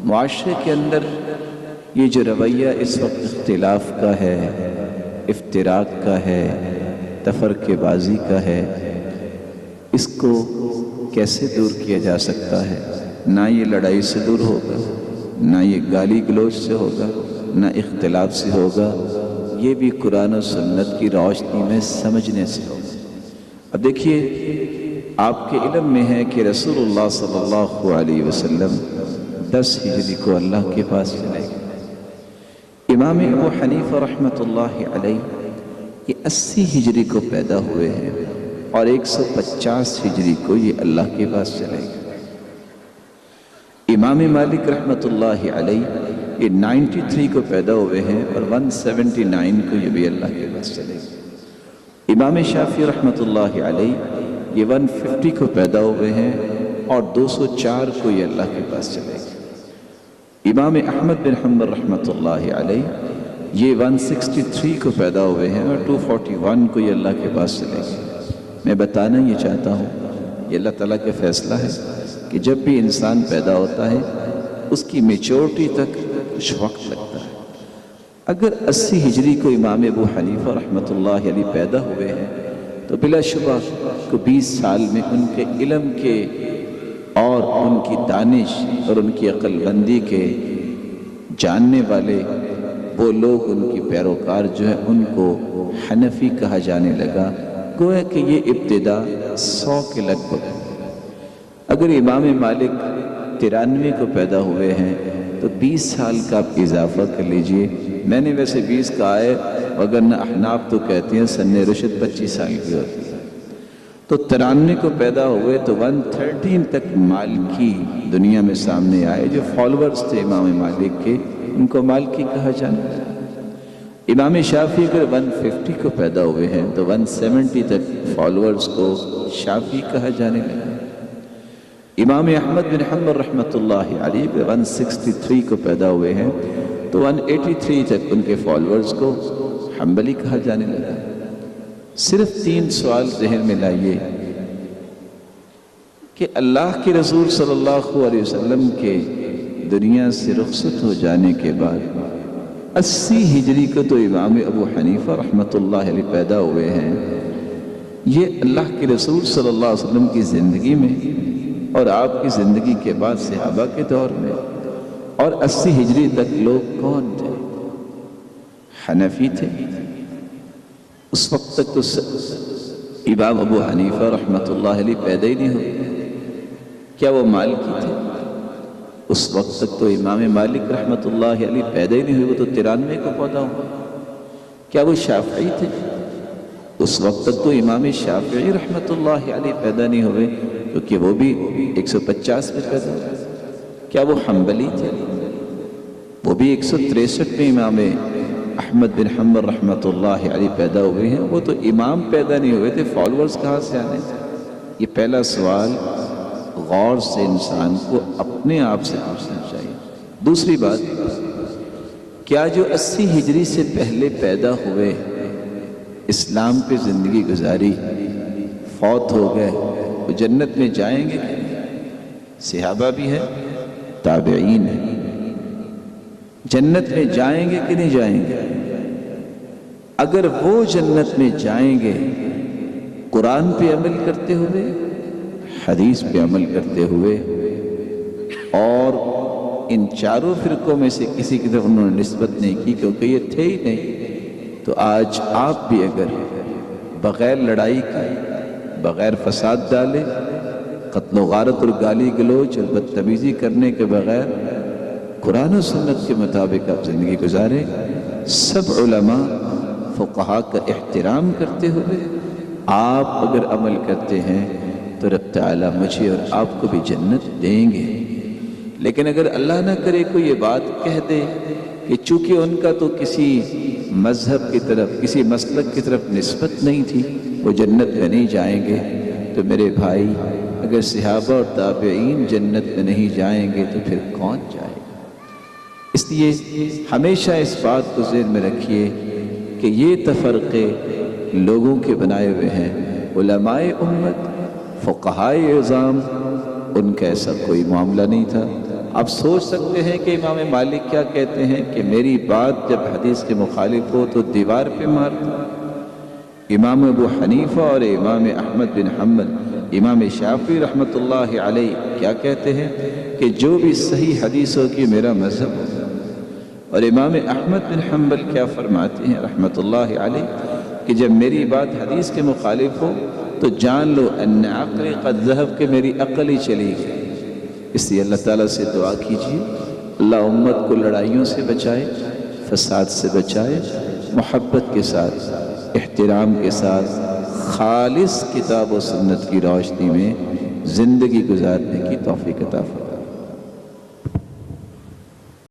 معاشرے کے اندر یہ جو رویہ اس وقت اختلاف کا ہے، افتراق کا ہے، تفرقے بازی کا ہے، اس کو کیسے دور کیا جا سکتا ہے؟ نہ یہ لڑائی سے دور ہوگا، نہ یہ گالی گلوچ سے ہوگا، نہ اختلاف سے ہوگا، یہ بھی قرآن و سنت کی روشنی میں سمجھنے سے ہوگا۔ اب دیکھیے، آپ کے علم میں ہے کہ رسول اللہ صلی اللہ علیہ وسلم 10 ہجری کو اللہ کے پاس چلے گئے۔ امام ابو حنیفہ رحمۃ اللہ علیہ یہ 80 ہجری کو پیدا ہوئے ہیں اور 150 ہجری کو یہ اللہ کے پاس چلے گئے۔ امام مالک رحمۃ اللہ علیہ یہ 93 کو پیدا ہوئے ہیں اور 179 کو یہ بھی اللہ کے پاس چلے گئے۔ امام شافعی رحمۃ اللہ علیہ یہ 150 کو پیدا ہوئے ہیں اور 204 کو یہ اللہ کے پاس چلے گئے۔ امام احمد بن حنبل رحمۃ اللہ علیہ یہ 163 کو پیدا ہوئے ہیں اور 241 کو یہ اللہ کے پاس چلے گئے۔ میں بتانا یہ چاہتا ہوں، یہ اللہ تعالیٰ کا فیصلہ ہے کہ جب بھی انسان پیدا ہوتا ہے اس کی میچورٹی تک کچھ وقت لگتا ہے۔ اگر 80 ہجری کو امام ابو حنیفہ رحمۃ اللہ علیہ پیدا ہوئے ہیں تو بلا شبہ کو 20 سال میں ان کے علم کے اور ان کی دانش اور ان کی عقل بندی کے جاننے والے وہ لوگ، ان کی پیروکار جو ہے، ان کو حنفی کہا جانے لگا۔ گویا کہ یہ ابتدا 100 کے لگ بھگ۔ اگر امام مالک 93 کو پیدا ہوئے ہیں تو 20 سال کا آپ اضافہ کر لیجئے۔ میں نے ویسے 20 کہا ہے، وگرنہ احناف تو کہتے ہیں سن رشد 25 سال کی ہوتی ہے۔ تو 93 کو پیدا ہوئے تو 113 تک مالکی دنیا میں سامنے آئے۔ جو فالورز تھے امام مالک کے، ان کو مالکی کہا جانے لگا۔ امام شافعی اگر 150 کو پیدا ہوئے ہیں تو 170 تک فالورز کو شافعی کہا جانے لگا۔ امام احمد بن حنبل رحمۃ اللہ علیہ 163 کو پیدا ہوئے ہیں تو 183 تک ان کے فالورز کو حنبلی کہا جانے لگا۔ صرف 3 سوال ذہن میں لائیے کہ اللہ کے رسول صلی اللہ علیہ وسلم کے دنیا سے رخصت ہو جانے کے بعد 80 ہجری کو تو امام ابو حنیفہ رحمۃ اللہ علیہ پیدا ہوئے ہیں۔ یہ اللہ کے رسول صلی اللہ علیہ وسلم کی زندگی میں اور آپ کی زندگی کے بعد صحابہ کے دور میں، اور 80 ہجری تک لوگ کون تھے؟ حنفی تھے۔ اس وقت تک تو امام ابو حنیفہ رحمۃ اللہ علیہ پیدا ہی نہیں ہوئے۔ کیا وہ مالکی تھے؟ اس وقت تک تو امام مالک رحمۃ اللہ علیہ پیدا ہی نہیں ہوئے، وہ تو 93 کو پیدا ہوئے۔ کیا وہ شافعی تھے؟ اس وقت تک تو امام شافعی رحمۃ اللہ علیہ پیدا نہیں ہوئے، کیونکہ وہ بھی 150 میں پیدا ہوئے۔ کیا وہ حنبلی تھے؟ وہ بھی 163 میں امام احمد بن حنبل رحمۃ اللہ علیہ پیدا ہوئے ہیں۔ وہ تو امام پیدا نہیں ہوئے تھے، فالورز کہاں سے آنے تھے؟ یہ پہلا سوال غور سے انسان کو اپنے آپ سے پوچھنا چاہیے۔ دوسری بات، کیا جو 80 ہجری سے پہلے پیدا ہوئے، اسلام پہ زندگی گزاری، فوت ہو گئے، وہ جنت میں جائیں گے؟ صحابہ بھی ہیں، تابعین ہیں، جنت میں جائیں گے کہ نہیں جائیں گے؟ اگر وہ جنت میں جائیں گے قرآن پہ عمل کرتے ہوئے، حدیث پہ عمل کرتے ہوئے، اور ان چاروں فرقوں میں سے کسی کی طرف انہوں نے نسبت نہیں کی کیونکہ یہ تھے ہی نہیں، تو آج آپ بھی اگر بغیر لڑائی کے، بغیر فساد ڈالے، قتل و غارت اور گالی گلوچ اور بدتمیزی کرنے کے بغیر قرآن و سنت کے مطابق آپ زندگی گزاریں، سب علماء فقہا کا احترام کرتے ہوئے آپ اگر عمل کرتے ہیں تو رب تعالیٰ مجھے اور آپ کو بھی جنت دیں گے۔ لیکن اگر اللہ نہ کرے کوئی یہ بات کہہ دے کہ چونکہ ان کا تو کسی مذہب کی طرف، کسی مسلک کی طرف نسبت نہیں تھی، وہ جنت میں نہیں جائیں گے، تو میرے بھائی، اگر صحابہ اور تابعین جنت میں نہیں جائیں گے تو پھر کون جائے گا؟ اس لیے ہمیشہ اس بات کو ذہن میں رکھیے کہ یہ تفرقے لوگوں کے بنائے ہوئے ہیں۔ علماء امت، فقہائے اعظام، ان کا ایسا کوئی معاملہ نہیں تھا۔ آپ سوچ سکتے ہیں کہ امام مالک کیا کہتے ہیں کہ میری بات جب حدیث کے مخالف ہو تو دیوار پہ مار دو۔ امام ابو حنیفہ اور امام احمد بن حنبل، امام شافعی رحمۃ اللہ علیہ کیا کہتے ہیں کہ جو بھی صحیح حدیث ہو کہ میرا مذہب ہو۔ اور امام احمد بن حنبل کیا فرماتے ہیں رحمۃ اللہ علیہ کہ جب میری بات حدیث کے مخالف ہو تو جان لو ان عقلی قد ذہب، کہ میری عقل ہی چلی گئی۔ اس لیے اللہ تعالیٰ سے دعا کیجیے اللہ امت کو لڑائیوں سے بچائے، فساد سے بچائے، محبت کے ساتھ، احترام کے ساتھ، خالص کتاب و سنت کی روشنی میں زندگی گزارنے کی توفیق عطا فرمائے۔